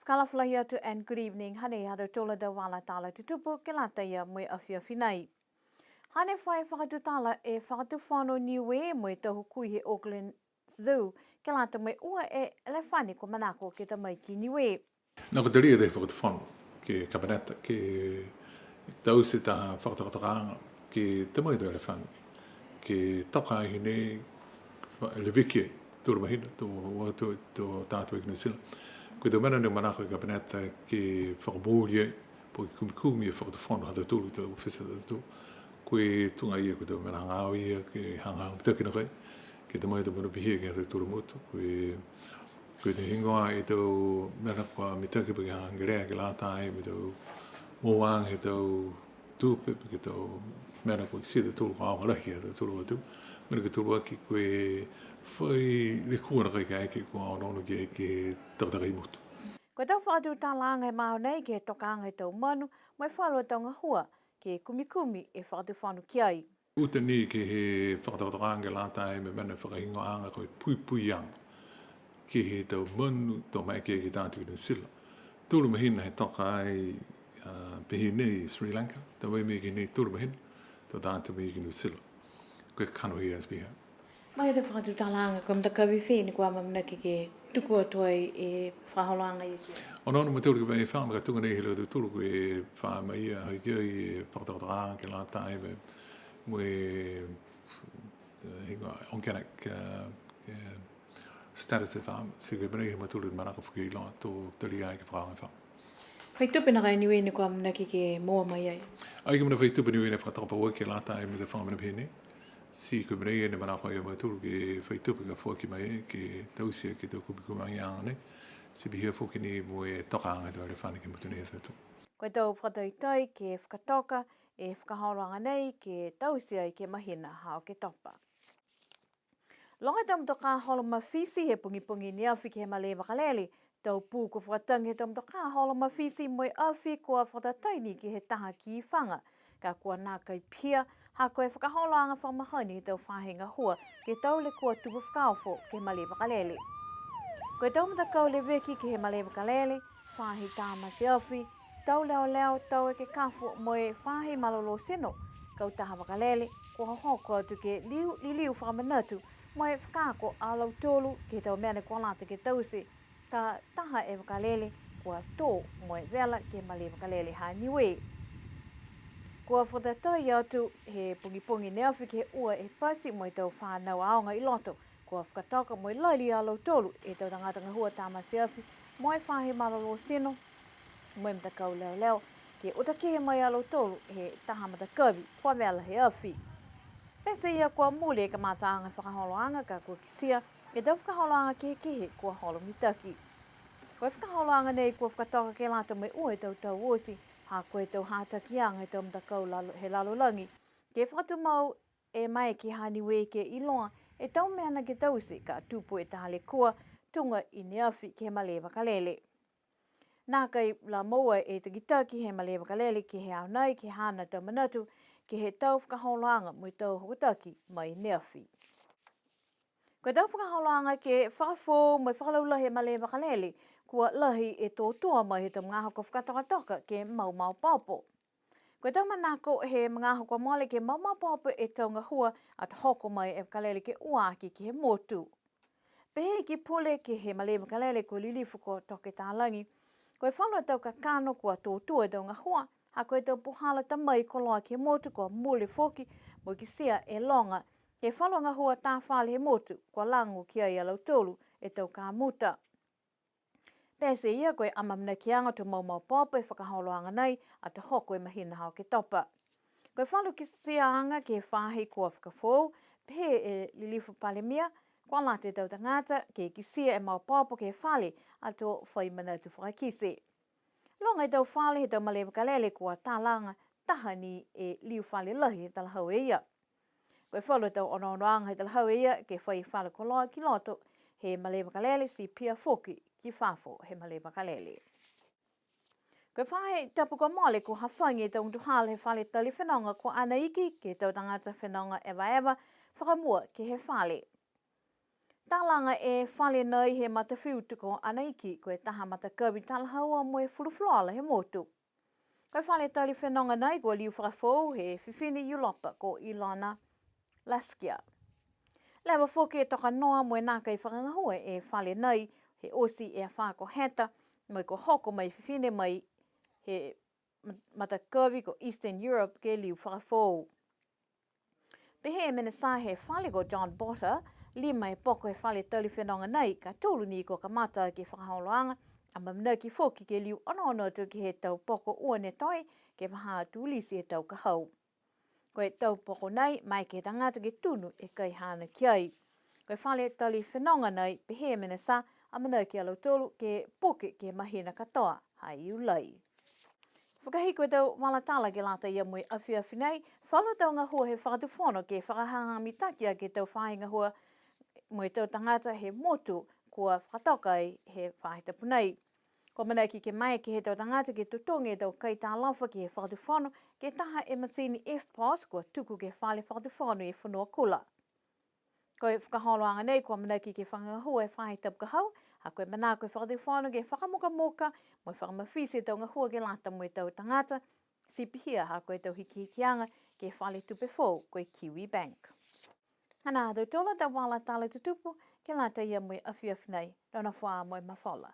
Kalaflahi atu and good evening. Hane hado tola da wala tala tutupu ke lata ia moe awhia whinai. Hane whai whakatu tala e whakatu whano Niue moe tahu kui he Auckland Zoo ke lata moe ua e elefani ko manako ke ta mai ki Niue. Nā ko te ria te whakatu whanu ke kabineta, ke tausi taha whakatakatakanga, ke te mai te elefani, ke toka ahi nei le wiki tūra mahina, tō tātua i Niusila. Koe tō mena ne manako i kabineta ke whakamōrie, po ki kumikumi e whakatu whanu hata tūru, tō ofisa hata tūru. Koe tunga ia koe tō mena hangau ia, ke hangau tākina kai, ke te mai tō mena pihia ke hata tūru motu, koe te hingoa e tau mena kua mitaki pake hangerea ke lātai me tau mōwang he tau tūpe pake tau mena kua kisia te tūru ka awalahi he tau tūru atu. Mena ke tūru aki koe whai le kua na kai ka eke kua aonono ki eke takataka i motu. Koe tau whaatu tālanga e maho nei ke toka anga e tau manu, mai whalua tau ngahua ke kumikumi e whaatu whanu ki ai. Uta ni ke he whakatakatakanga lātai me mena whakahingoa anga koe pui pui anga. Ki he tau manu tō mai ke tātu i Niusila. Tūru mahina he toka ai pehi nei Sri Lanka, tau mai me ke nei tūru mahina, tō tātu mai ki Niusila. Koe kano hi as biha. Mai te whaatu tālanga ko mta kawi whini kua mamna ke tuku atua e whaholanga i ki. Ono ma tūru ke vai wha, maka tunga nei he leo tūru koe wha mai ia hoi kia i whakatakatakanga ke lātai me mwe hinga organic status e wha, si koe mene he matūru i manaka whuki i loa tō tari ai ke whakaanga wha. Whai tupe na kai niwe ni kua mamna ke moa mai ai. Ai ke mena whai tupe niwe ne whakataka ua ke lātai me te whangamena pēne. Si koe mene e ne manaka ia matūru ke whai tupe ka whuaki mai e ke tausia ke tau kumikumang i anga ne. Si bihia whuki ni mo e toka anga tau re whane ke mutune e tatu. Koe tau whakataitai ke whakatoka e whakahauranga nei ke tausia i ke mahina hao ke topa. Longa tamu ka holoma fisi he pungi ni awhi ke he male wakalele, tau pū ko whakatangi he tamu ka holoma fisi moe awhi kua whakataini ki he taha ki i whanga, ka kua nā kai pia, ha koe whakaholanga whamahani he tau whahenga hua, ke tau le kua tupu whakaofo ke male wakalele. Koe tau kau le weki ke he male wakalele, whahi tāma se awhi, tau leo tau e ke kafu moe whahi malolo seno, kau taha wakalele, kua hoko atu ke liu whakamanatu, moe whakako alau tolu ke tau mea ne kua lata ke tausi, ka taha e wakalele kua tō moe vela ke male wakalele ha Niue. Kua whatatai atu he pungi ne awhi ke ua e pasi moe tau whanau aonga i loto, kua whakataka moe laili alau tolu e tau tangatanga hua tāma se awhi, moe whahi malolo seno, moe mtakau leo, ke utakehe mai alau tolu he taha matakawi, kua vela he awhi. Pese ia kua mule ka mataanga whakaholoanga ka kua kisia, e tau whakaholoanga kehe kua holo mitaki. Koe whakaholoanga nei kua whakatoka ke lata mai ua e tau osi, ha koe tau hātakianga e tau mtakau he lalolangi. Ke whakatu mau e mai ki ha Niue ke iloa, e tau meana ke tausi ka tupu e taha le kua, tunga i ne awhi ke he male wakalele. Nā kai la moa e takitaki he male wakalele ke he au nei ke hana tau manatu, ke he tau whakaholoanga mo tau hokotaki mai neawhi. Koe tau whakaholoanga ke whakafo mo whakalaula he male wakalele, kua lahi e tōtua mai he tau mga hoko whakatokatoka ke mau papo. Koe tau manako he mga hoko mole ke mau papo e tau ngahua at hoko mai e wakalele ke uaki ke he motu. Pehe ki pule ke he male wakalele ko lilifu ko toke tālangi, koe whanua tau ka kano kua tōtua tau ngahua, ha koe tau puhala tamai ko loa ke motu kua mule foki mo ki sia e longa, ke whalonga hua tā whale he motu kua langu ki ai alau tolu e tau ka muta. Pese ia koe amamna ki anga tu mau pāpa e whakaholoanga nei a te hoko e mahina hao ke topa. Koe whalu ki sia anga ke whahi kua whakafou, pehe e lilifu palemia, kua late tau tangata ke ki sia e mau pāpa ke whale a tō whaimana tu whakakise. Longa i tau whale he tau male wakalele kua tālanga taha ni e liu whale lahi he talahau e ia. Koe whalu tau onoanga he talahau e ia ke whai whale koloa ki loto he male wakalele si pia foki ki whafo he male wakalele. Koe whahe tapu ko mole ko hawhangi e tau ntuhala he whale tali whenonga ko ana iki ke tau tangata whenonga ewa whakamua ke he whale. Talanga e whale nei he mata whiutuko anaiki koe taha mata kawi tala haua mo e fulufloala he motu. Koe whale tali whenonga nei kua liu whakafou he whiwhini Yulopa ko Ilona Laskia. Lewa whoke e toka noa mo e nāka i whakangahua e whale nei he osi e a whako heta mo e ko hoko mai whiwhine mai he mata kawi ko Eastern Europe ke liu whakafou. Pehe mena sa he whale ko John Botter, lima e poko e whale tali whenonga nei, ka tūru ni ko ka mata ke whakaholoanga, a mamna ki whoki ke liu ono tu ki he tau poko ua ne toi, ke maha tūlisi e tau ka hau. Koe tau poko nei, mai ke tangata ke tunu e kai hana kiai. Koe whale tali whenonga nei, pehe mena sa, a mana ki alo tolu ke poke ke mahina katoa, hai ulai. Whakahiko e tau walatala ke lata ia mui awhiawhi nei, whala tau ngā hua he whakatuwhono ke whakahangami ke tau whainga hua mui tau tangata he motu kua whakatoka he whahitapu nei. Ko mana ki ke mai ke he tau tangata ke tutongi e tau kai tā lauwha ki he whakatuwhono ke taha e masini FPOS kua tuku ke whale whakatuwhono e whanua kula. Ko e whakaholoanga nei kua mana ki ke whangahua e whahitapu ka hau, a koe mana koe whakatuwhono ke whakamoka mo e whakamawhisi tau ngā hua ke lata mo e tau tangata, sipihia ha koe tau hikianga ke whale tupe fōu koe Kiwi Bank. Hana tau tola tau wala tala tutupu ke lata ia mo e awhiawhi nei, rana whaa mo e mawhala.